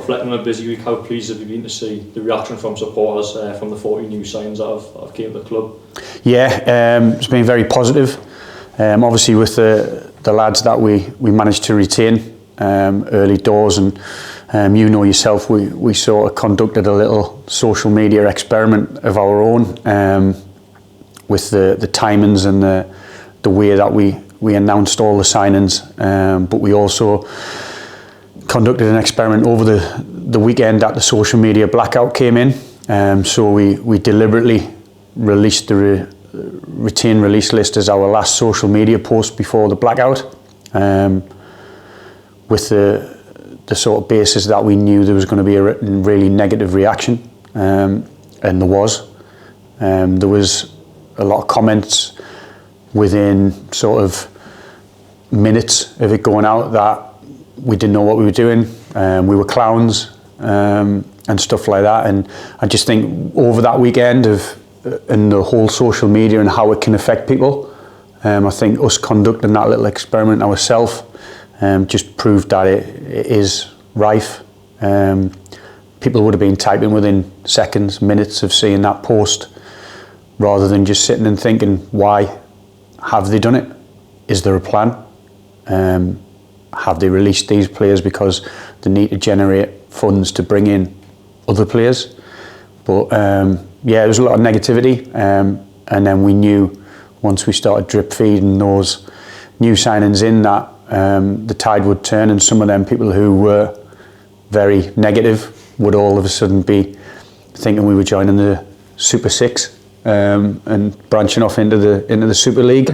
reflecting on a busy week, how pleased have you been to see the reaction from supporters from the 40 new signs that have came to the club? Yeah, it's been very positive. Obviously with the lads that we managed to retain early doors, and you know yourself, we sort of conducted a little social media experiment of our own with the timings and the way that we announced all the signings, but we also conducted an experiment over the weekend that the social media blackout came in. So we deliberately released the retain release list as our last social media post before the blackout, with the sort of basis that we knew there was going to be a really negative reaction, and there was. There was a lot of comments within sort of minutes of it going out that we didn't know what we were doing, we were clowns, and stuff like that. And I just think over that weekend and the whole social media and how it can affect people, I think us conducting that little experiment ourselves just proved that it is rife. People would have been typing within seconds, minutes of seeing that post, rather than just sitting and thinking, why have they done it? Is there a plan? Have they released these players because they need to generate funds to bring in other players? But yeah, there was a lot of negativity, and then we knew once we started drip feeding those new signings in that the tide would turn, and some of them people who were very negative would all of a sudden be thinking we were joining the Super Six and branching off into the Super League.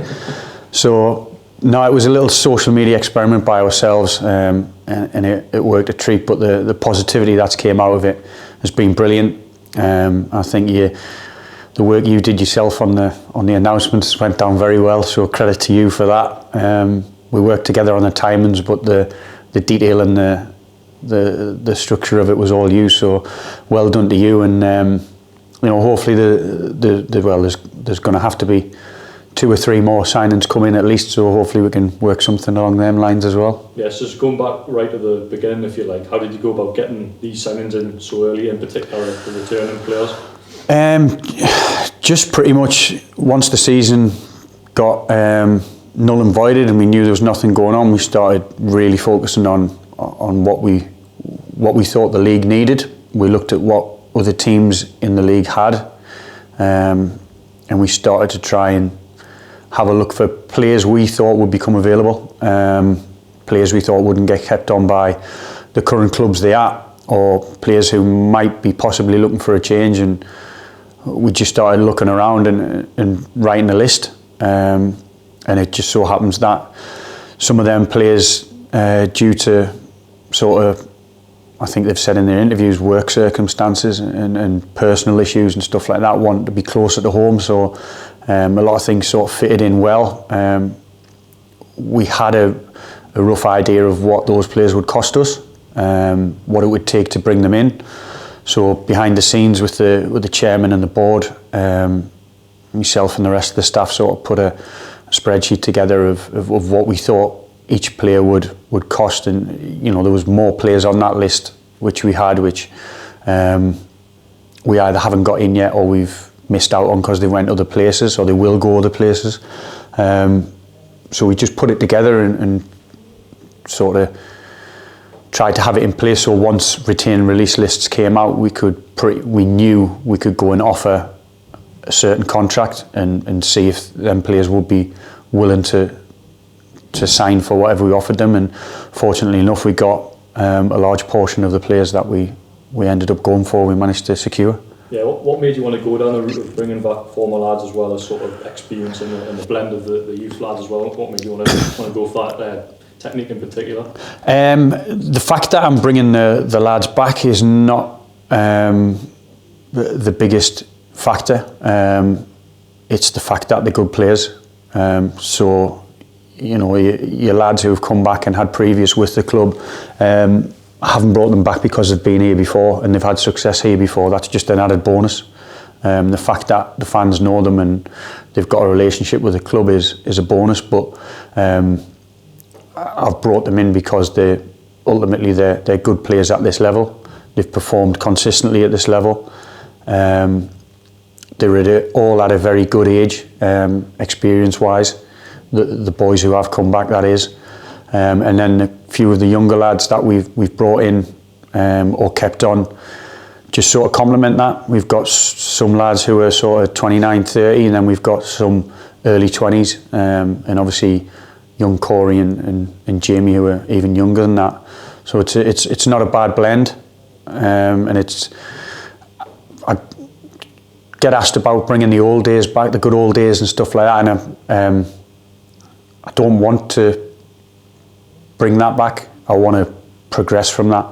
So no, it was a little social media experiment by ourselves, and it worked a treat. But the positivity that's came out of it has been brilliant. I think the work you did yourself on the announcements went down very well. So credit to you for that. We worked together on the timings, but the detail and the structure of it was all you. So well done to you. And you know, hopefully there's going to have to be 2 or 3 more signings come in at least, so hopefully we can work something along them lines as well. Yeah, so just going back right to the beginning, if you like, how did you go about getting these signings in so early, in particular the returning players? Just pretty much once the season got null and voided and we knew there was nothing going on, we started really focusing on what we thought the league needed. We looked at what other teams in the league had, and we started to try and have a look for players we thought would become available, players we thought wouldn't get kept on by the current clubs they are, or players who might be possibly looking for a change. And we just started looking around and writing a list, and it just so happens that some of them players, due to sort of, I think they've said in their interviews, work circumstances and personal issues and stuff like that, wanted to be closer to home. So a lot of things sort of fitted in well. We had a rough idea of what those players would cost us, what it would take to bring them in. So behind the scenes with the chairman and the board, myself and the rest of the staff sort of put a spreadsheet together of what we thought each player would cost. And you know, there was more players on that list which we either haven't got in yet or we've missed out on because they went other places, or they will go other places. So we just put it together and sort of tried to have it in place, so once retain and release lists came out, we knew we could go and offer a certain contract and see if them players would be willing to sign for whatever we offered them. And fortunately enough, we got a large portion of the players that we ended up going for, we managed to secure. Yeah, what made you want to go down the route of bringing back former lads as well as sort of experience and the blend of the youth lads as well? What made you want to go for that technique in particular? The fact that I'm bringing the lads back is not the biggest factor. It's the fact that they're good players. So, you know, your lads who have come back and had previous with the club, I haven't brought them back because they've been here before and they've had success here before. That's just an added bonus. The fact that the fans know them and they've got a relationship with the club is a bonus. But I've brought them in because they ultimately they're good players at this level. They've performed consistently at this level. They're all at a very good age, experience-wise. The boys who have come back, that is. And then a few of the younger lads that we've brought in or kept on, just sort of complement that. We've got some lads who are sort of 29, 30, and then we've got some early 20s, and obviously young Corey and Jamie who are even younger than that. So it's not a bad blend, and I get asked about bringing the old days back, the good old days and stuff like that, and I don't want to bring that back. I want to progress from that.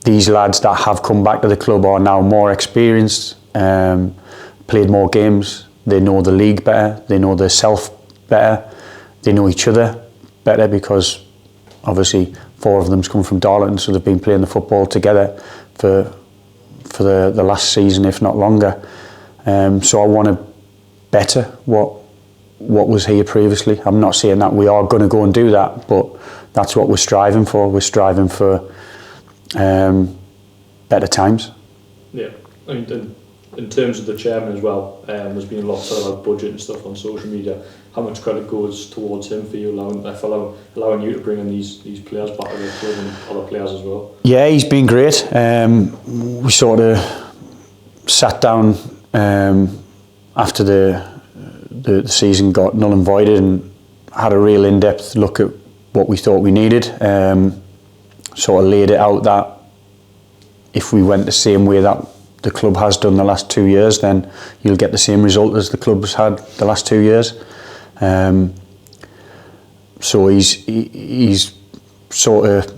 These lads that have come back to the club are now more experienced, played more games, they know the league better, they know their self better, they know each other better, because obviously 4 of them's come from Darlington, so they've been playing the football together for the last season, if not longer. So I want to better what was here previously. I'm not saying that we are going to go and do that, but that's what we're striving for. We're striving for better times. Yeah, I mean, in terms of the chairman as well, there's been a lot said about budget and stuff on social media. How much credit goes towards him for you allowing you to bring in these players back to the club and other players as well? Yeah, he's been great. We sort of sat down after the season got null and voided and had a real in-depth look at what we thought we needed. Sort of laid it out that if we went the same way that the club has done the last 2 years, then you'll get the same result as the club's had the last 2 years. So he's sort of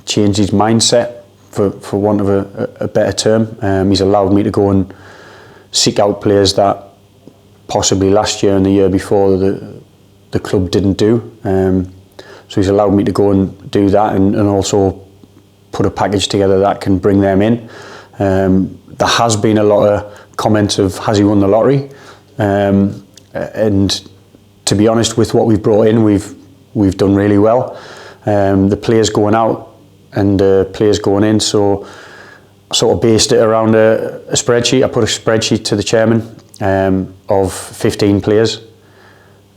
changed his mindset, for want of a better term. He's allowed me to go and seek out players that possibly last year and the year before the club didn't do. So he's allowed me to go and do that, and also put a package together that can bring them in. There has been a lot of comments of, has he won the lottery? And to be honest, with what we've brought in, we've done really well. The players going out and the players going in, so I sort of based it around a spreadsheet. I put a spreadsheet to the chairman of 15 players,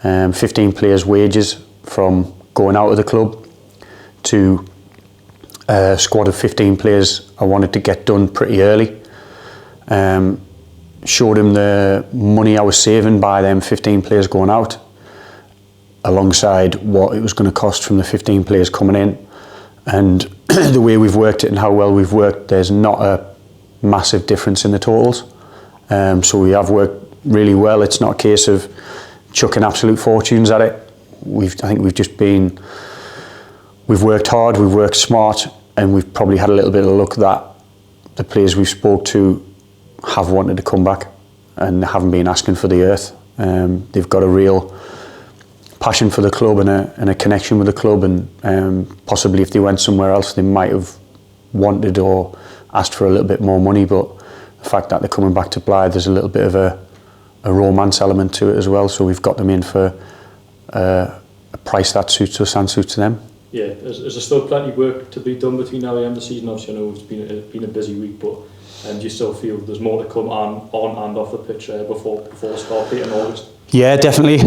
15 players' wages from going out of the club to a squad of 15 players I wanted to get done pretty early. Showed him the money I was saving by them 15 players going out, alongside what it was going to cost from the 15 players coming in. And the way we've worked it and how well we've worked, there's not a massive difference in the totals. So we have worked really well. It's not a case of chucking absolute fortunes at it. I think we've worked hard, we've worked smart, and we've probably had a little bit of luck that the players we've spoke to have wanted to come back and haven't been asking for the earth. They've got a real passion for the club and a connection with the club, and possibly if they went somewhere else they might have wanted or asked for a little bit more money, but the fact that they're coming back to Blyth, there's a little bit of a romance element to it as well, so we've got them in for a price that suits us and suits them. Yeah, is there still plenty of work to be done between now and the end of the season? Obviously I know it's been a busy week, but do you still feel there's more to come on and off the pitch before the start date in August? Yeah, definitely.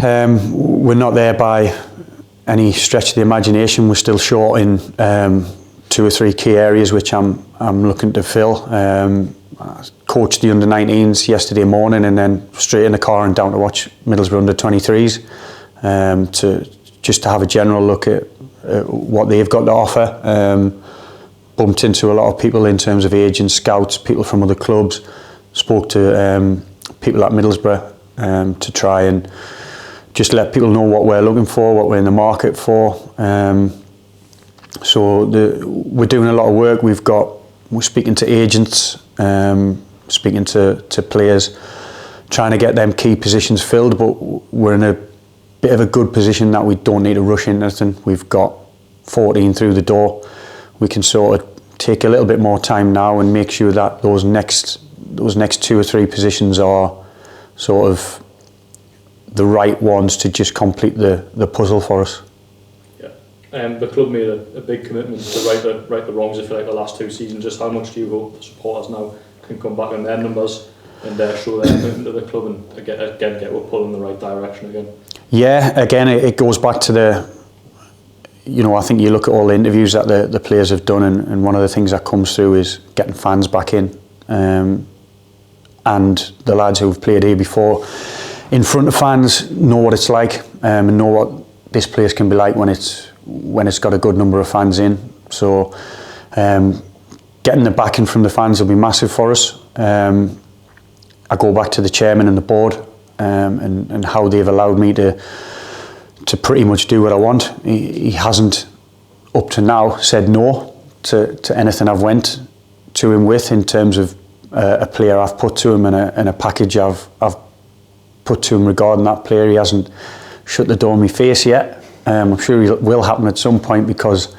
We're not there by any stretch of the imagination. We're still short in 2 or 3 key areas which I'm looking to fill. I coached the under-19s yesterday morning and then straight in the car and down to watch Middlesbrough under-23s to have a general look at what they've got to offer. Bumped into a lot of people in terms of agents, scouts, people from other clubs. Spoke to people at Middlesbrough to try and just let people know what we're looking for, what we're in the market for. So we're doing a lot of work. We're speaking to agents, speaking to players, trying to get them key positions filled, but we're in a bit of a good position that we don't need to rush into anything. We've got 14 through the door. We can sort of take a little bit more time now and make sure that those next 2 or 3 positions are sort of the right ones to just complete the puzzle for us. Yeah, the club made a big commitment to right the wrongs, if you like, the last 2 seasons. Just how much do you hope the supporters now can come back on their numbers and show their commitment to the club and get we're pulling in the right direction again? Yeah, again, it goes back to I think you look at all the interviews that the players have done, and one of the things that comes through is getting fans back in. And the lads who've played here before in front of fans know what it's like, and know what this place can be like when it's got a good number of fans in. So getting the backing from the fans will be massive for us. I go back to the chairman and the board, and how they've allowed me to pretty much do what I want. He hasn't up to now said no to anything I've went to him with, in terms of a player I've put to him and a package I've put to him regarding that player. He hasn't shut the door in my face yet. I'm sure it will happen at some point, because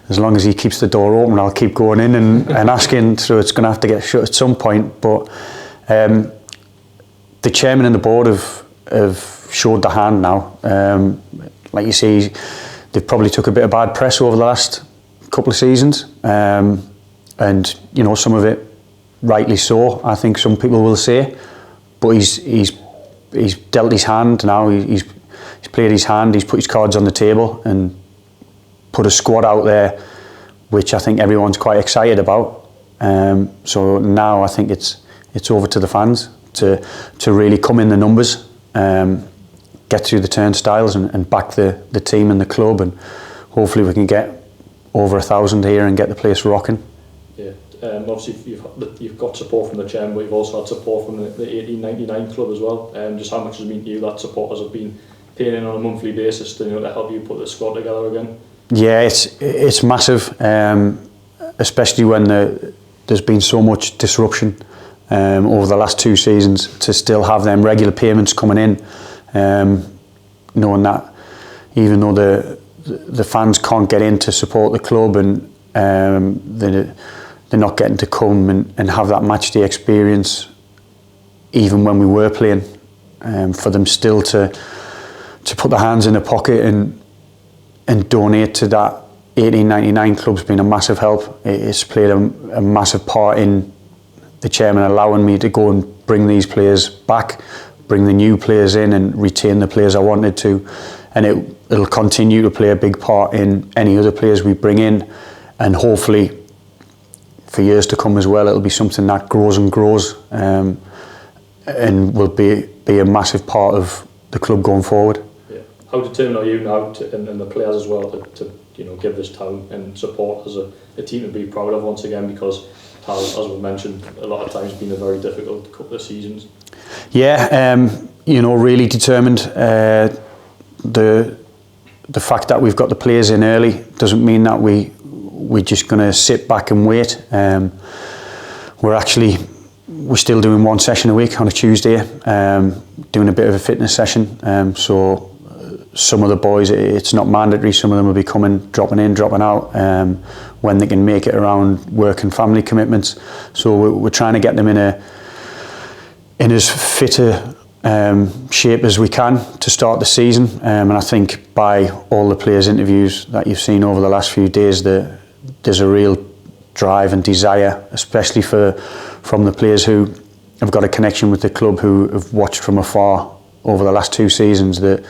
as long as he keeps the door open, I'll keep going in and asking, so it's going to have to get shut at some point. But the chairman and the board have showed the hand now. Like you say, they've probably took a bit of bad press over the last couple of seasons, and some of it rightly so, I think some people will say. But he's dealt his hand now. He's played his hand. He's put his cards on the table and put a squad out there, which I think everyone's quite excited about. So now I think it's over to the fans to really come in the numbers, get through the turnstiles and back the team and the club, and hopefully we can get over 1,000 here and get the place rocking. Yeah, obviously you've got support from the chairman, but you've also had support from the 1899 club as well. Just how much does it mean to you that supporters have been paying in on a monthly basis to help you put the squad together again? Yeah, it's massive, especially when there's been so much disruption over the last 2 seasons. To still have them regular payments coming in, knowing that even though the fans can't get in to support the club, and they're not getting to come and have that match day experience, even when we were playing, for them still to put their hands in their pocket and donate to that 1899 club's been a massive help. It's played a massive part in the chairman allowing me to go and bring these players back, bring the new players in and retain the players I wanted to, and it'll continue to play a big part in any other players we bring in, and hopefully for years to come as well, it'll be something that grows and grows, and will be a massive part of the club going forward. Yeah. How determined are you now and the players as well to give this town and support as a team to be proud of once again, because as we mentioned, a lot of times been a very difficult couple of seasons. Yeah, really determined. The fact that we've got the players in early doesn't mean that we're just going to sit back and wait. We're still doing 1 session a week on a Tuesday, doing a bit of a fitness session. So some of the boys, it's not mandatory. Some of them will be dropping in, dropping out, when they can make it around work and family commitments. So we're trying to get them in as fit a shape as we can to start the season. And I think by all the players' interviews that you've seen over the last few days, there's a real drive and desire, especially from the players who have got a connection with the club, who have watched from afar over the last 2 seasons, that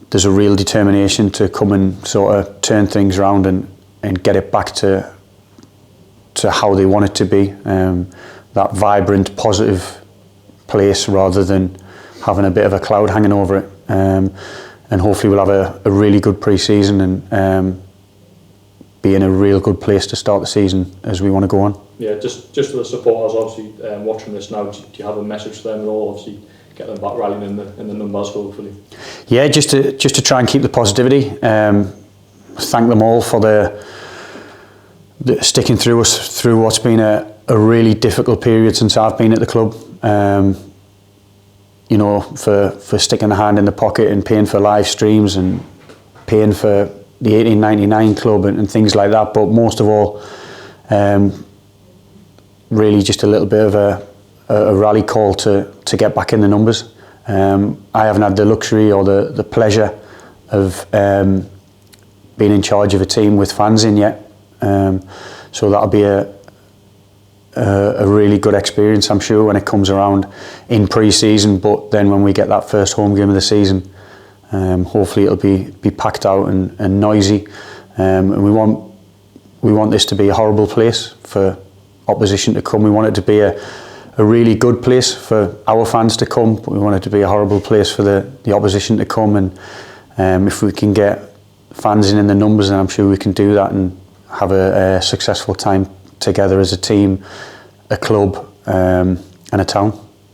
there's a real determination to come and sort of turn things around and get it back to how they want it to be. That vibrant, positive place, rather than having a bit of a cloud hanging over it. And hopefully we'll have a really good pre-season and be in a real good place to start the season as we want to go on. Yeah, just to the supporters, obviously, watching this now, do you have a message for them at all? Obviously, get them back rallying in the numbers, hopefully. Yeah, just to try and keep the positivity. Thank them all for the sticking through us through what's been a really difficult period since I've been at the club. For sticking a hand in the pocket and paying for live streams and paying for the 1899 club and things like that. But most of all, really just a little bit of a rally call to get back in the numbers. I haven't had the luxury or the pleasure of been in charge of a team with fans in yet. So that'll be a really good experience, I'm sure, when it comes around in pre-season. But then when we get that first home game of the season, hopefully it'll be packed out and noisy. And we want this to be a horrible place for opposition to come. We want it to be a really good place for our fans to come, but we want it to be a horrible place for the opposition to come. And if we can get fans in the numbers, then I'm sure we can do that and have a successful time together as a team, a club, and a town.